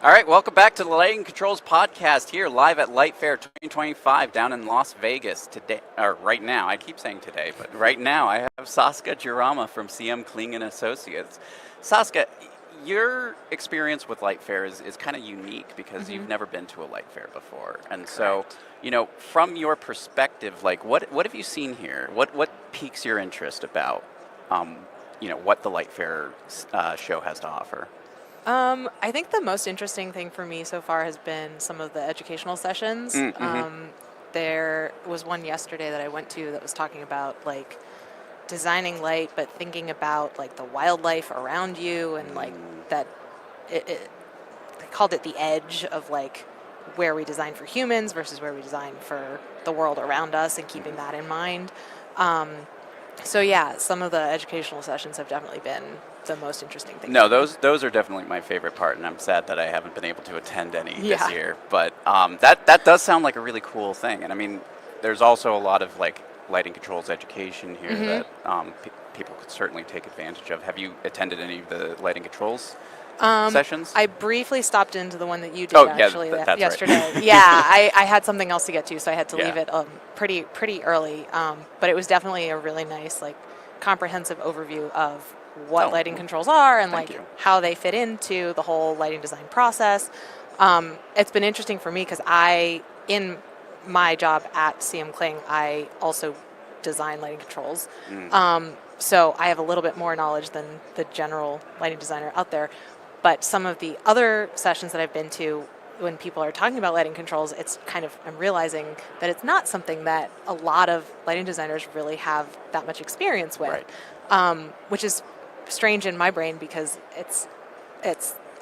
All right, welcome back to the Lighting Controls podcast here live at LightFair 2025 down in Las Vegas today, or right now. I keep saying today, but right now I have Saskia Giramma from CM Kling and Associates. Saskia, your experience with LightFair is kind of unique because you've never been to a LightFair before, and so from your perspective, like what have you seen here? What piques your interest about what the LightFair show has to offer? I think the most interesting thing for me so far has been some of the educational sessions. There was one yesterday that I went to that was talking about like designing light, but thinking about like the wildlife around you and like that. They called it the edge of like where we design for humans versus where we design for the world around us, and keeping that in mind. So yeah, some of the educational sessions have definitely been the most interesting thing. No, those are definitely my favorite part, and I'm sad that I haven't been able to attend any this year. But that does sound like a really cool thing, and I mean, there's also a lot of like lighting controls education here that people could certainly take advantage of. Have you attended any of the lighting controls sessions? I briefly stopped into the one that you did actually yesterday. Right. Yeah, I had something else to get to, so I had to leave it pretty early. But it was definitely a really nice, like, comprehensive overview of what lighting controls are and how they fit into the whole lighting design process. It's been interesting for me because in my job at CM Kling, I also design lighting controls. So I have a little bit more knowledge than the general lighting designer out there. But some of the other sessions that I've been to, when people are talking about lighting controls, it's kind of, I'm realizing that it's not something that a lot of lighting designers really have that much experience with, which is strange in my brain because it's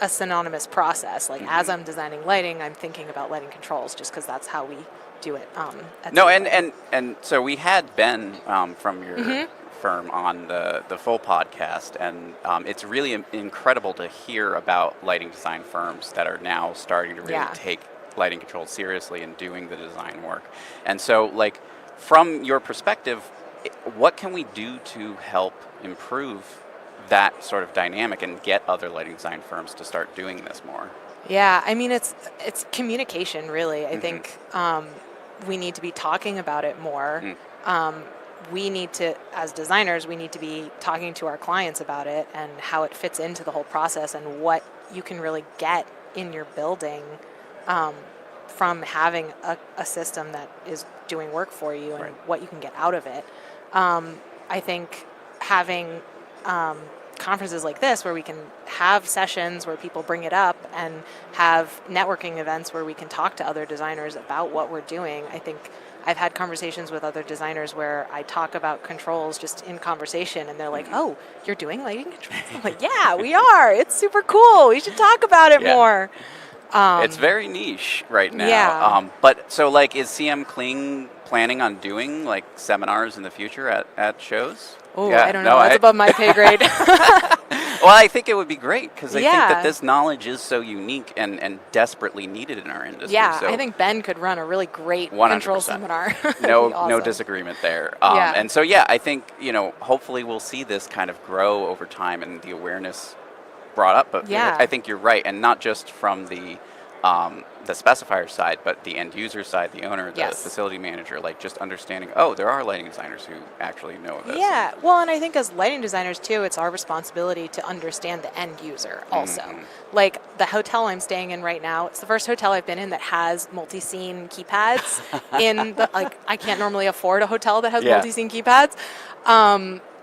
a synonymous process. Like as I'm designing lighting, I'm thinking about lighting controls just because that's how we do it. And so we had Ben from your firm on the full podcast, and it's really incredible to hear about lighting design firms that are now starting to really take lighting controls seriously and doing the design work. And so, like, from your perspective, what can we do to help improve that sort of dynamic and get other lighting design firms to start doing this more? Yeah, I mean, it's communication, really. I think we need to be talking about it more. We need to, as designers, we need to be talking to our clients about it and how it fits into the whole process and what you can really get in your building from having a system that is doing work for you and what you can get out of it. I think having conferences like this where we can have sessions where people bring it up and have networking events where we can talk to other designers about what we're doing. I think I've had conversations with other designers where I talk about controls just in conversation, and they're like, "Oh, you're doing lighting controls?" I'm like, "Yeah, we are. It's super cool. We should talk about it more." It's very niche right now. But so, like, is CM Kling planning on doing like seminars in the future at shows? Oh, I don't know. That's above my pay grade. Well, I think it would be great because I think that this knowledge is so unique and desperately needed in our industry. Yeah, so I think Ben could run a really great 100%. control seminar. No disagreement there. And so, I think, hopefully we'll see this kind of grow over time and the awareness brought up. But I think you're right, and not just from the specifier side, but the end user side, the owner, the facility manager, like just understanding, there are lighting designers who actually know this. Yeah, well, and I think as lighting designers too, it's our responsibility to understand the end user also. Like the hotel I'm staying in right now, it's the first hotel I've been in that has multi-scene keypads in the, like, I can't normally afford a hotel that has multi-scene keypads.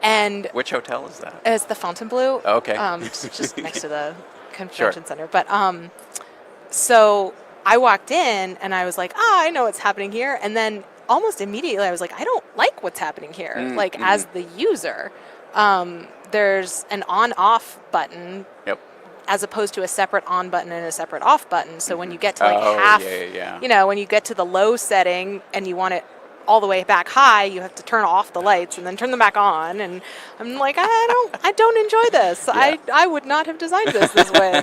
And which hotel is that? It's the Fontainebleau. Okay. Just next to the convention center. But so I walked in and I was like, I know what's happening here. And then almost immediately I was like, I don't like what's happening here. As the user, there's an on-off button as opposed to a separate on button and a separate off button. So when you get to half, when you get to the low setting and you want it all the way back high, you have to turn off the lights and then turn them back on. And I'm like, I don't enjoy this. I would not have designed this way.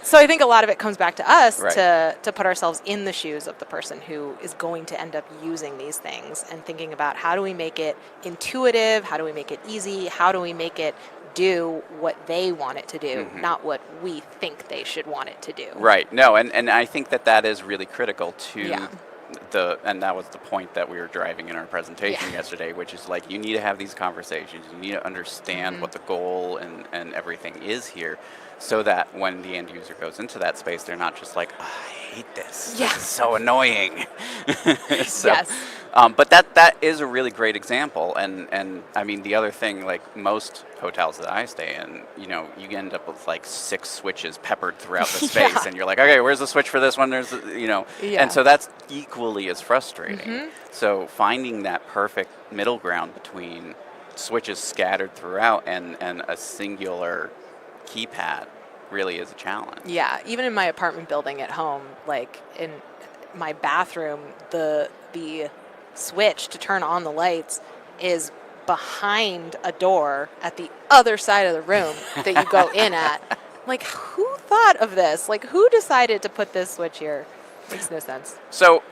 So I think a lot of it comes back to us to put ourselves in the shoes of the person who is going to end up using these things and thinking about how do we make it intuitive, how do we make it easy, how do we make it do what they want it to do, not what we think they should want it to do. Right. No, and I think that is really critical to and that was the point that we were driving in our presentation yesterday, which is like, you need to have these conversations. You need to understand what the goal and everything is here, so that when the end user goes into that space, they're not just like, oh, I hate this. This is so annoying. So, but that is a really great example. And I mean, the other thing, like most hotels that I stay in, you know, you end up with like 6 switches peppered throughout the space, and you're like, okay, where's the switch for this one? There's, you know, and so that's equally as frustrating. So finding that perfect middle ground between switches scattered throughout and a singular keypad really is a challenge. Yeah, even in my apartment building at home, like in my bathroom, the switch to turn on the lights is behind a door at the other side of the room that you go in at. Like, who thought of this? Like, who decided to put this switch here? Makes no sense. So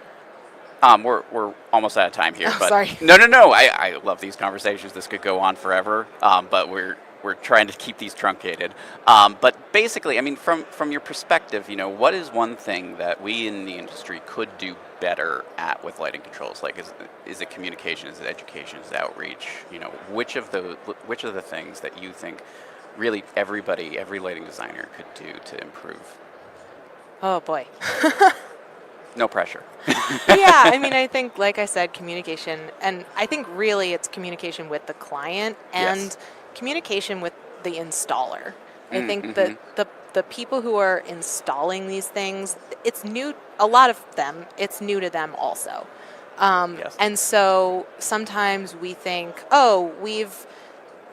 we're almost out of time here. But sorry. No. I love these conversations. This could go on forever. But we're trying to keep these truncated. But basically, I mean, from your perspective, you know, what is one thing that we in the industry could do better at with lighting controls? Like, is it communication? Is it education? Is it outreach? You know, which of the things that you think really every lighting designer could do to improve? Oh boy. No pressure. Yeah, I mean, I think, like I said, communication, and I think really it's communication with the client and communication with the installer. I think that the people who are installing these things, it's new, a lot of them, it's new to them also. And so sometimes we think, oh, we've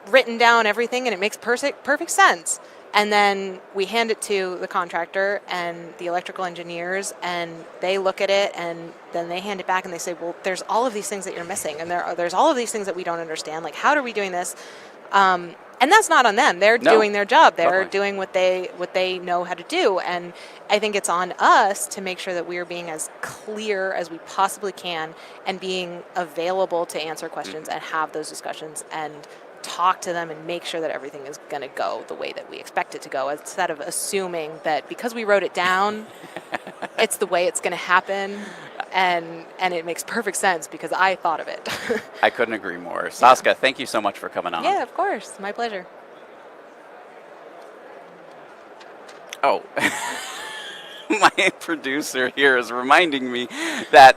written down everything and it makes perfect sense. And then we hand it to the contractor and the electrical engineers, and they look at it, and then they hand it back and they say, well, there's all of these things that you're missing, and there's all of these things that we don't understand. Like, how are we doing this? And that's not on them. They're doing their job. They're doing what they know how to do. And I think it's on us to make sure that we are being as clear as we possibly can and being available to answer questions and have those discussions and talk to them and make sure that everything is going to go the way that we expect it to go, instead of assuming that because we wrote it down, it's the way it's going to happen. And it makes perfect sense because I thought of it. I couldn't agree more. Saskia, thank you so much for coming on. Yeah, of course. My pleasure. Oh, my producer here is reminding me that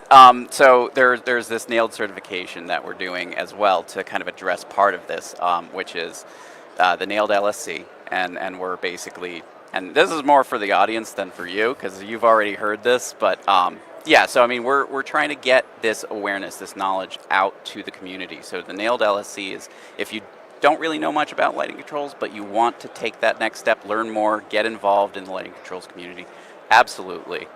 so there's this nailed certification that we're doing as well to kind of address part of this, which is the nailed LSC. And we're basically, and this is more for the audience than for you because you've already heard this, but yeah, so I mean, we're trying to get this awareness, this knowledge out to the community. So the nailed LSC is, if you don't really know much about lighting controls, but you want to take that next step, learn more, get involved in the lighting controls community, absolutely.